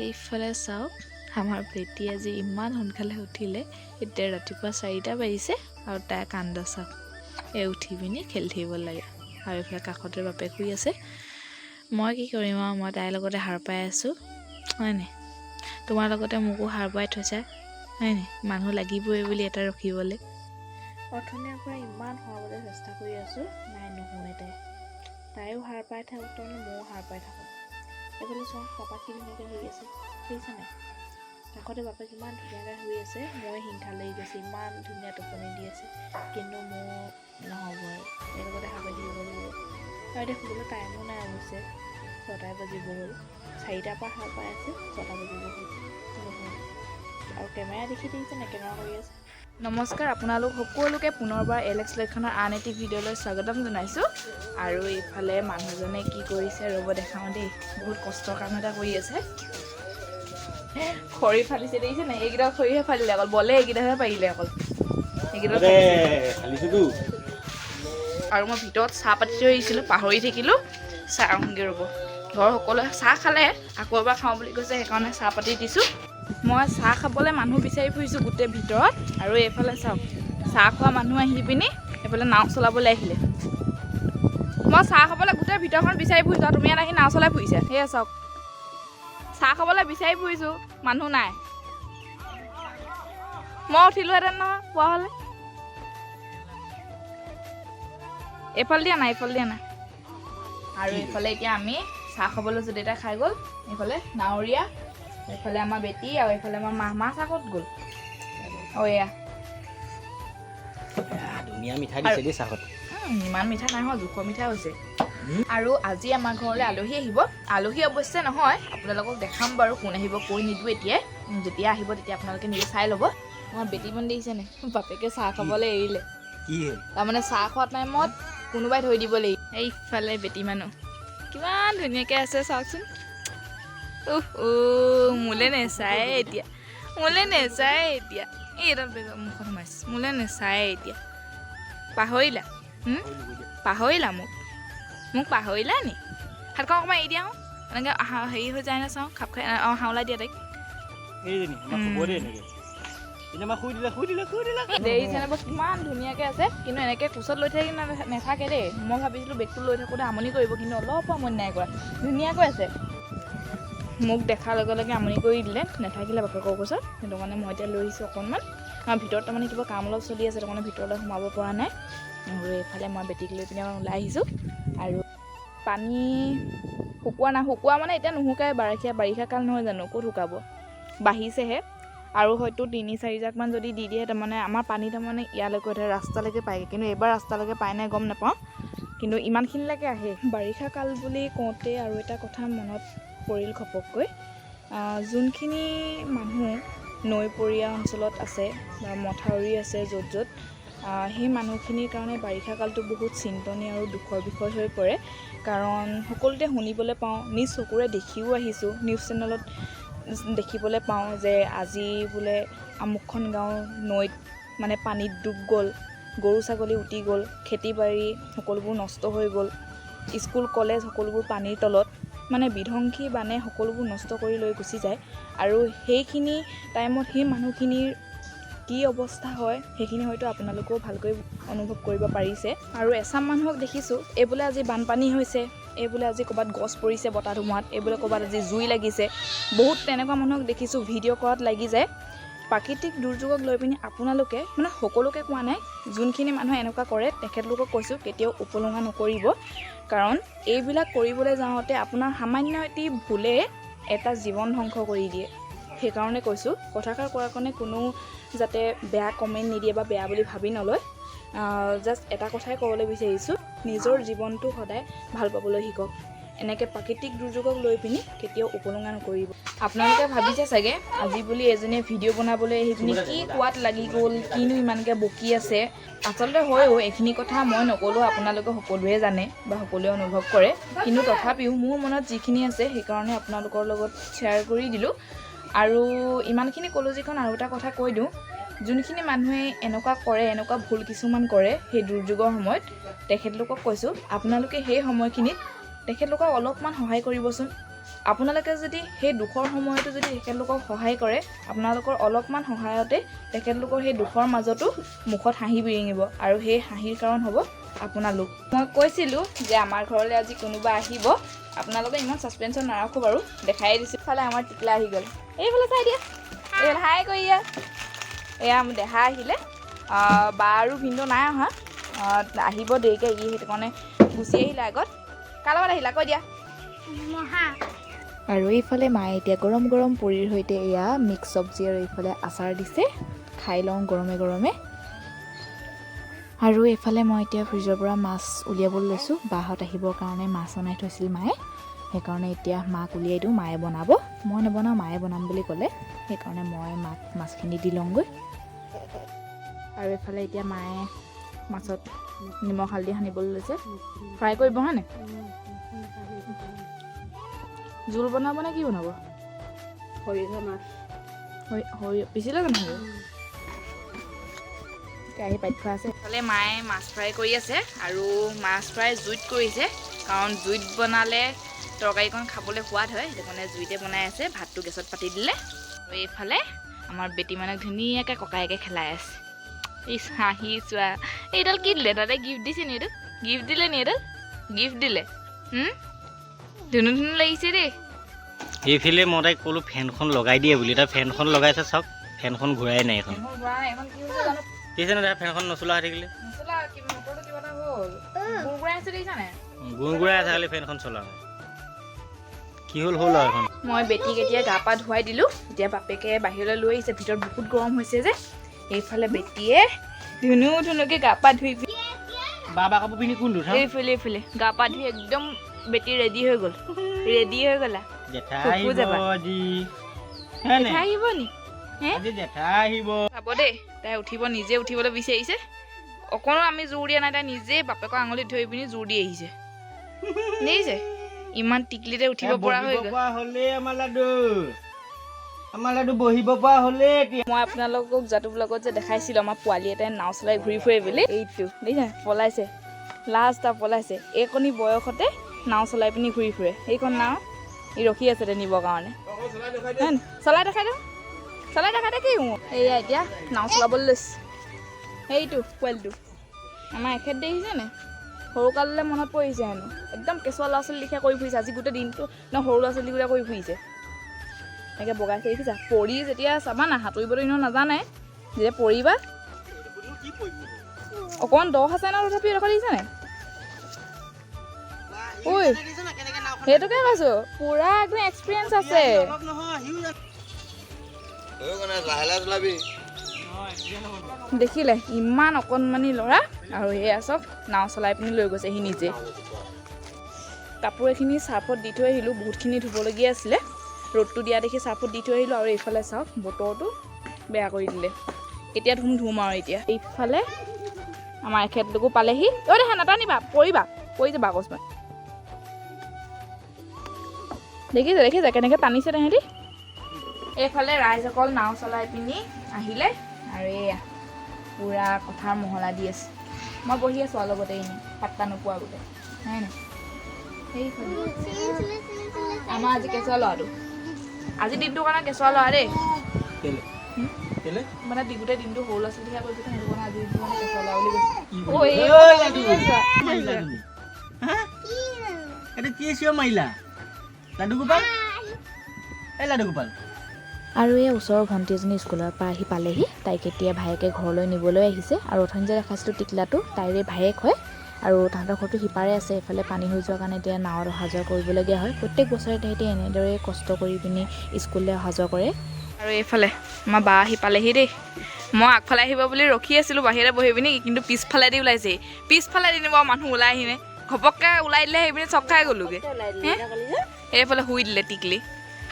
এইফালে চাওক আমাৰ বেটি আজি ইমান সোনকালে উঠিলে। এতিয়া ৰাতিপুৱা 4টা বাজিছে আৰু তাই কান্দ চাওক উঠি পিনি খেলি থাকিব লাগে। আৰু এইফালে কাষতে বাপেক শুই আছে। মই কি কৰিম আৰু মই তাইৰ লগতে সাৰ পাই আছোঁ হয়নে। তোমাৰ লগতে মোকো সাৰ পাই থৈছা হয়নে। মানুহ লাগিবই বুলি এটা ৰখিবলৈ। অথনিৰ পৰা ইমান শুৱাবলৈ চেষ্টা কৰি আছোঁ নাই নুশুৱে তাইও সাৰ পাই থাকক তাৰমানে ময়ো সাৰ পাই থাকোঁ। এইফালে চোৱা পাপাক কি ধুনীয়াকৈ শুই আছে শুনিছে নাই। কাষতে বাপেক ইমান ধুনীয়াকৈ শুই আছে। মই হিংসা লাগি গৈছে ইমান ধুনীয়া টোপনি দি আছে। কিন্তু মোৰ নহ'ব আৰু এই লগতে সাৰ পাই থাকিব লাগিব। আৰু এতিয়া শুবলৈ টাইমো নাই অৱশ্যে 6টা বাজিব হ'ল। 4টাৰ পৰা সাৰ পাই আছে 6টা বাজিব হ'ল নহয়। আৰু কেমেৰা দেখি দেখিছে নাই কেমেৰা কৰি আছে। নমস্কাৰ, আপোনালোক সকলোকে পুনৰবাৰ এলেক্স লক্ষণৰ আন এটি ভিডিঅ'লৈ স্বাগতম জনাইছোঁ। আৰু এইফালে মানুহজনে কি কৰিছে ৰ'ব দেখাওঁ দেই। বহুত কষ্টৰ কাম এটা কৰি আছে। খৰি ফালিছে দেখিছে নাই। এইকেইটা খৰিহে ফালিলে অকল বলে এইকেইটাহে পাৰিলে অকল এইকেইটা ফালিছোঁ। আৰু মই ভিতৰত চাহ পাতি থৈ আহিছিলোঁ পাহৰি থাকিলোঁ। চাহ আহোঁগৈ ৰ'ব। ঘৰৰ সকলোৱে চাহ খালে আকৌ এবাৰ খাওঁ বুলি কৈছে সেইকাৰণে চাহ পাতি দিছোঁ। মই চাহ খাবলৈ মানুহ বিচাৰি ফুৰিছোঁ গোটেই ভিতৰত। আৰু এইফালে চাওক চাহ খোৱা মানুহ আহি পিনি এইফালে নাও চলাবলৈ আহিলে। মই চাহ খাবলৈ গোটেই ভিতৰখন বিচাৰি ফুৰিছোঁ আৰু তুমি ইয়াত আহি নাও চলাই ফুৰিছে। সেয়া চাওক চাহ খাবলৈ বিচাৰি ফুৰিছোঁ মানুহ নাই। মই উঠিলোহেঁতেন নহয় পোৱা হ'লে। এইফালে দিয়া নাই এইফালে দিয়া নাই। আৰু এইফালে এতিয়া আমি চাহ খাবলৈ লৈছোঁ। দেউতাই খাই গ'ল। এইফালে নাৱৰীয়া এইফালে আমাৰ বেটি আৰু এইফালে আমাৰ মা চাহ ক'ত গ'ল। এয়া ধুনীয়া মিঠাই দিছে দেই চাহত। ইমান মিঠা নাই হোৱা জোখৰ মিঠা হৈছে। আৰু আজি আমাৰ ঘৰলৈ আলহী আহিব। আলহী অৱশ্যে নহয় আপোনালোকক দেখাম বাৰু কোন আহিব কৈ নিদিওঁ এতিয়াই। যেতিয়া আহিব তেতিয়া আপোনালোকে নিজে চাই ল'ব। আমাৰ বেটি মন দেখিছেনে বাপেকে চাহ খাবলৈ এৰিলে। তাৰমানে চাহ খোৱা টাইমত কোনোবাই ধৰি দিব লাগিব। এইফালে বেটি মানুহ কিমান ধুনীয়াকৈ আছে চাওকচোন। মোলৈ নেচায় এতিয়া মোলৈ নেচায় এতিয়া। এইডাল বেগৰ মুখত সোমাইছে। মোলৈ নেচায় এতিয়া। পাহৰিলা পাহৰিলা মোক পাহৰিলা নি। হাতখন অকণমান এৰি দিয়া এনেকৈ হেৰি হৈ যায় ন চাওঁ খাপ খাই হাওলাই দিয়া তাইক। কিমান ধুনীয়াকৈ আছে কিন্তু এনেকৈ কোচত লৈ থাকি নাথাকে দেই। মই ভাবিছিলোঁ বেগটো লৈ থাকোঁতে আমনি কৰিব কিন্তু অলপ আমনি নাই কৰা ধুনীয়াকৈ আছে। মোক দেখাৰ লগে লগে আমনি কৰি দিলে নাথাকিলে বাপেকৰ কোচত। সেইটো কাৰণে মই এতিয়া লৈ আহিছোঁ অকণমান। ভিতৰত তাৰমানে কিবা কাম অলপ চলি আছে তাৰমানে ভিতৰলৈ সোমাব পৰা নাই। আৰু এইফালে মই বেটিক লৈ পিনে ওলাই আহিছোঁ। আৰু পানী শুকোৱা মানে এতিয়া নুশুকাই। বাৰিষা কাল নহয় জানো ক'ত শুকাব বাঢ়িছেহে। আৰু হয়তো 3-4 জাকমান যদি দি দিয়ে তাৰমানে আমাৰ পানী তাৰমানে ইয়ালৈকে উঠে ৰাস্তালৈকে পায়গৈ। কিন্তু এইবাৰ ৰাস্তালৈকে পাই নাই গম নাপাওঁ কিন্তু ইমানখিনিলৈকে আহে। বাৰিষা কাল বুলি কওঁতে আৰু এটা কথা মনত পৰিল ঘপককৈ। যোনখিনি মানুহ নৈপৰীয়া অঞ্চলত আছে বা মথাউৰি আছে য'ত সেই মানুহখিনিৰ কাৰণে বাৰিষা কালটো বহুত চিন্তনীয় আৰু দুখৰ বিষয় হৈ পৰে। কাৰণ সকলোতে শুনিবলৈ পাওঁ নিজ চকুৰে দেখিও আহিছোঁ। নিউজ চেনেলত দেখিবলৈ পাওঁ যে আজি বোলে আমুকখন গাঁও নৈত মানে পানীত ডুব গ'ল। গৰু ছাগলী উটি গ'ল। খেতি বাৰী সকলোবোৰ নষ্ট হৈ গ'ল। স্কুল কলেজ সকলোবোৰ পানীৰ তলত মানে বিধ্বংসী বানে সকলোবোৰ নষ্ট কৰি লৈ গুচি যায়। আৰু সেইখিনি টাইমত সেই মানুহখিনিৰ কি অৱস্থা হয় সেইখিনি হয়তো আপোনালোকেও ভালকৈ অনুভৱ কৰিব পাৰিছে। আৰু এচাম মানুহক দেখিছোঁ এইবোলে আজি বানপানী হৈছে, এইবোলে আজি ক'ৰবাত গছ পৰিছে বতাহ ধুমুহাত, এইবোলে ক'ৰবাত আজি জুই লাগিছে। বহুত তেনেকুৱা মানুহক দেখিছোঁ ভিডিঅ' কৰাত লাগি যায়। প্ৰাকৃতিক দুৰ্যোগক লৈ পিনি আপোনালোকে মানে সকলোকে কোৱা নাই যোনখিনি মানুহে এনেকুৱা কৰে তেখেতলোকক কৈছোঁ কেতিয়াও উপলুঙা নকৰিব। কাৰণ এইবিলাক কৰিবলৈ যাওঁতে আপোনাৰ সামান্য এটি ভুলে এটা জীৱন ধ্বংস কৰি দিয়ে। সেইকাৰণে কৈছোঁ কথাষাৰ কোৱাৰ কাৰণে কোনো যাতে বেয়া কমেণ্ট নিদিয়ে বা বেয়া বুলি ভাবি নলয়। জাষ্ট এটা কথাই ক'বলৈ বিচাৰিছোঁ নিজৰ জীৱনটো সদায় ভাল পাবলৈ শিকক। এনেকৈ প্ৰাকৃতিক দুৰ্যোগক লৈ পিনি কেতিয়াও উপলুঙা নকৰিব। আপোনালোকে ভাবিছে চাগে আজি বুলি এজনীয়ে ভিডিঅ' বনাবলৈ আহি পিনি কি কোৱাত লাগি গ'ল কিনো ইমানকৈ বকি আছে। আচলতে হয়ও এইখিনি কথা মই নক'লেও আপোনালোকে সকলোৱে জানে বা সকলোৱে অনুভৱ কৰে। কিন্তু তথাপিও মোৰ মনত যিখিনি আছে সেইকাৰণে আপোনালোকৰ লগত শ্বেয়াৰ কৰি দিলোঁ। আৰু ইমানখিনি ক'লোঁ যিখন আৰু এটা কথা কৈ দিওঁ যোনখিনি মানুহে এনেকুৱা কৰে এনেকুৱা ভুল কিছুমান কৰে সেই দুৰ্যোগৰ সময়ত তেখেতলোকক কৈছোঁ আপোনালোকে সেই সময়খিনিত তেখেতলোকক অলপমান সহায় কৰিবচোন। আপোনালোকে যদি সেই দুখৰ সময়তো যদি তেখেতলোকক সহায় কৰে, আপোনালোকৰ অলপমান সহায়তে তেখেতলোকৰ সেই দুখৰ মাজতো মুখত হাঁহি বিৰিঙিব আৰু সেই হাঁহিৰ কাৰণ হ'ব আপোনালোক। মই কৈছিলোঁ যে আমাৰ ঘৰলৈ আজি কোনোবা আহিব, আপোনালোকে ইমান ছাছপেঞ্চত নাৰাখোঁ বাৰু, দেখাই দিছোঁ। ফালে আমাৰ টিকলা আহি গ'ল, এইফালে চাই দিয়া, এইফালে হাই কৰি দিয়া। এয়া মোৰ দেহা আহিলে, বা আৰু ভিনদেউ নাই অহা, আহিব দেৰিকৈ, সেইটো কাৰণে গুচি আহিলে আগত। কাৰ লগত আহিলা কৈ দিয়া। আৰু এইফালে মায়ে এতিয়া গৰম গৰম পুৰিৰ সৈতে এয়া মিক্স চব্জি আৰু এইফালে আচাৰ দিছে, খাই লওঁ গৰমে গৰমে। আৰু এইফালে মই এতিয়া ফ্ৰিজৰ পৰা মাছ উলিয়াবলৈ লৈছোঁ, বাহঁত আহিবৰ কাৰণে মাছ বনাই থৈছিল মায়ে, সেইকাৰণে এতিয়া মাক উলিয়াই দিওঁ, মায়ে বনাব। মই নবনাওঁ, মায়ে বনাম বুলি ক'লে, সেইকাৰণে মই মাক মাছখিনি দি লওঁগৈ। আৰু এইফালে এতিয়া মায়ে মাছত নিমখ হালধি সানিবলৈ লৈছে, ফ্ৰাই কৰিব হয়নে? জোল বনাব নে কি বনাব? সৰিয়হ মাছ পিছিলে জানো? কেৰাহী পাতি থোৱা আছে। এইফালে মায়ে মাছ ফ্ৰাই কৰি আছে, আৰু মাছ ফ্ৰাই জুইত কৰিছে, কাৰণ জুইত বনালে তৰকাৰীকণ খাবলৈ সোৱাদ হয়, সেইটো কাৰণে জুইতে বনাই আছে। ভাতটো গেছত পাতি দিলে। আৰু এইফালে আমাৰ বেটী মানে ধুনীয়াকৈ ককায়েকে খেলাই আছে। ইচ হাঁহি চোৱা, এইডাল কি দিলে? দাদাই গিফ্ট দিছে নি? এইটো গিফ্ট দিলে নি? এইডাল গিফ্ট দিলে। ধুনু ধুনু লাগিছে দেই। এইফালে মই তাইক ক'লোঁ ফেনখন লগাই দিয়ে বুলি, তাই ফেনখন লগাইছে, চাওক ফেনখন ঘূৰাই নাই এখন। দেখিছে নে ফেনখন নচলোৱা হৈ থাকিলে? গুৰগুৰাই আছে খালি ফেনখন চলোৱা হয়। কি হ'ল আৰু এখন। মই বেটীক এতিয়া গা পা ধুৱাই দিলোঁ, এতিয়া বাপেকে বাহিৰলৈ লৈ আহিছে, ভিতৰত বহুত গৰম হৈছে যে। এইফালে বেটীয়ে ধুনুকৈ গা পা ধুই বাবা কাপোৰ পিন্ধি কোন ধুঠা? এইফালে গা পা ধুই একদম বেটী ৰেডি হৈ গ'ল। ৰেডি হৈ গ'লা? আহিব নি? চাব দেই, তাই উঠিব, নিজে উঠিবলৈ বিচাৰিছে। অকণো আমি জোৰ দিয়া নাই, তাই নিজে বাপেকৰ আঙুলিত ধৰি পিনি জোৰ দি আহিছে। দেখিছে ইমান টিকলিতে উঠিব পৰা হৈ গ'ল। মই আপোনালোকক জাটো ব্লগত যে দেখাইছিলোঁ, আমাৰ পোৱালি এটাই নাও চলাই ঘূৰি ফুৰে বুলি, এইটো দেখিছা পলাইছে, লাষ্ট পলাইছে। এইকণি বয়সতে নাও চলাই পিনি ঘূৰি ফুৰে। এইখন নাও ই ৰখি আছে নিবৰ কাৰণে। চলাই দেখাই দিওঁ, চলাই দেখাই দে কি মোৰ। এয়া এতিয়া নাও চলাবলৈ লৈছে, সেইটো পোৱালিটো আমাৰ এখেত দেখিছেনে? সৰুকাললৈ মনত পৰিছে হেনো, একদম কেঁচুৱা ল'ৰা ছোৱালী লিখা কৰি ফুৰিছে। আজি গোটেই দিনটো সৰু ল'ৰা ছোৱালী গোটেই কৰি ফুৰিছে, এনেকৈ বগাইছে দেখিছা। পৰি যেতিয়া চাবা না, সাঁতুৰিবলৈ এনেও নাজানে, যেতিয়া পৰিবা অকণমান দ আছে না, তথাপি এডোখৰ দেখিছেনে? ঐ সেইটোকে কৈছোঁ, পুৰা একদম এক্সপিৰিয়েঞ্চ আছে। দেখিলে ইমান অকণমানি ল'ৰা, আৰু এয়া চাওক নাও চলাই পিনি লৈ গৈছে সি নিজে। কাপোৰ এখিনি চাৰ্ফত দি থৈ আহিলোঁ, বহুতখিনি ধুবলগীয়া আছিলে, ৰ'দটো দিয়া দেখি চাৰ্ফত দি থৈ আহিলোঁ। আৰু এইফালে চাওক বতৰটো বেয়া কৰি দিলে, এতিয়া ধুম আৰু এতিয়া। এইফালে আমাৰ এখেতলোকো পালেহি। অ' দেখা নাটানিবা, পৰিবা, পৰি যাবা অকস্মাত। দেখিছে কেনেকৈ টানিছে তেহেঁতি। এইফালে ৰাইজসকল নাও চলাই পিনি আহিলে, আৰু এয়া পূৰা কথাৰ মহলা দি আছে। মই বহি আছোঁ অলপতে এনেই, পাত্তা নোপোৱা গোটেই নাই নাই। সেইফালে আমাৰ আজি কেঁচুৱা ল'ৰাটো, আজি দিনটোৰ কাৰণে কেঁচুৱা ল'ৰা দেই, মানে গোটেই দিনটো সৰু ল'ৰা ছোৱালীহে কৰি থাকে, সেইটো কাৰণে আজি দিনটো মানে কেঁচুৱা ল'ৰা বুলি কৈছে। আৰু এই ওচৰৰ ভণ্টি এজনী স্কুলৰ পৰা আহি পালেহি, তাইক এতিয়া ভায়েকে ঘৰলৈ নিবলৈ আহিছে। আৰু অথনি যে দেখাইছিলোঁ টিকলাটো, তাইৰে ভায়েক হয়, আৰু তাহাঁতৰ ঘৰটো সিপাৰে আছে। এইফালে পানী হৈ যোৱাৰ কাৰণে এতিয়া নাৱত অহা যোৱা কৰিবলগীয়া হয়। প্ৰত্যেক বছৰে তাহাঁতি এনেদৰে কষ্ট কৰি পিনি স্কুললৈ অহা যোৱা কৰে। আৰু এইফালে আমাৰ বা আহি পালেহি দেই। মই আগফালে আহিব বুলি ৰখি আছিলোঁ বাহিৰতে বহি পিনি, কিন্তু পিছফালেদি ওলাইছে। পিছফালেদি নিব মানুহ ওলাই আহিনে, ঘপককৈ ওলাই দিলে, সেই পিনি চক খাই গ'লোগৈ। এইফালে শুই দিলে টিকলি,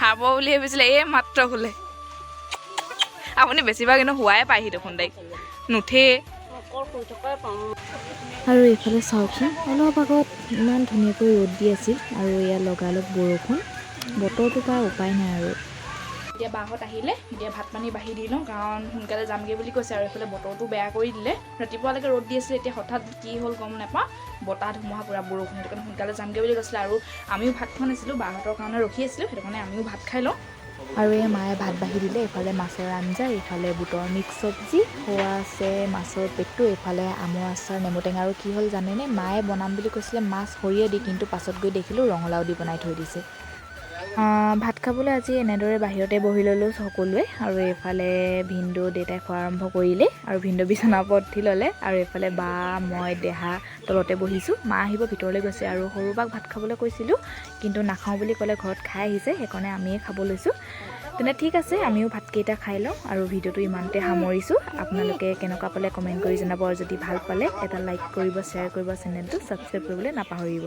সাৰব বুলি ভাবিছিলে, এই মাত্ৰ শুলে। আপুনি বেছিভাগ কিন্তু শুৱাই পায়হি দেখোন তাইক, নুঠেই। আৰু এইফালে চাওকচোন, অলপ আগত ইমান ধুনীয়াকৈ ৰ'দ দি আছিল, আৰু এয়া লগালগ বৰষুণ। বতৰটো তাৰ উপায় নাই আৰু। এতিয়া বাহঁত আহিলে এতিয়া ভাত পানী বাঢ়ি দি লওঁ কাৰণ সোনকালে যামগৈ বুলি কৈছে আৰু এইফালে বতৰটো বেয়া কৰি দিলে ৰাতিপুৱালৈকে ৰ'দ দি আছিলে এতিয়া হঠাৎ কি হ'ল গম নাপাওঁ বতাহ ধুমুহা পূৰা বৰষুণ সেইটো কাৰণে সোনকালে যামগৈ বুলি কৈছিলে আৰু আমিও ভাত খোৱা নাছিলোঁ বাহঁতৰ কাৰণে ৰখি আছিলোঁ সেইটো কাৰণে আমিও ভাত খাই লওঁ আৰু এই মায়ে ভাত বাঢ়ি দিলে এইফালে মাছৰ আঞ্জা এইফালে বুটৰ মিক্স চব্জি খোৱা আছে মাছৰ পেটু এইফালে আমৰ আচাৰ নেমু টেঙা আৰু কি হ'ল জানেনে মায়ে বনাম বুলি কৈছিলে মাছ সৰিয়ে দি কিন্তু পাছত গৈ দেখিলোঁ ৰঙালাও দি বনাই থৈ দিছে ভাত খাবলৈ আজি এনেদৰে বাহিৰতে বহি ল'লোঁ সকলোৱে আৰু এইফালে ভিনদেউ দেউতাই খোৱা আৰম্ভ কৰিলে আৰু ভিনদেউ বিচনাৰ ওপৰত উঠি ল'লে আৰু এইফালে বা মই দেহা তলতে বহিছোঁ মা আহিব ভিতৰলৈ গৈছে আৰু সৰু বাক ভাত খাবলৈ কৈছিলোঁ কিন্তু নাখাওঁ বুলি ক'লে ঘৰত খাই আহিছে সেইকাৰণে আমিয়ে খাব লৈছোঁ তেনে ঠিক আছে আমিও ভাতকেইটা খাই লওঁ আৰু ভিডিঅ'টো ইমানতে সামৰিছোঁ আপোনালোকে কেনেকুৱা পালে কমেণ্ট কৰি জনাব আৰু যদি ভাল পালে এটা লাইক কৰিব শ্বেয়াৰ কৰিব চেনেলটো ছাবস্ক্ৰাইব কৰিবলৈ নাপাহৰিব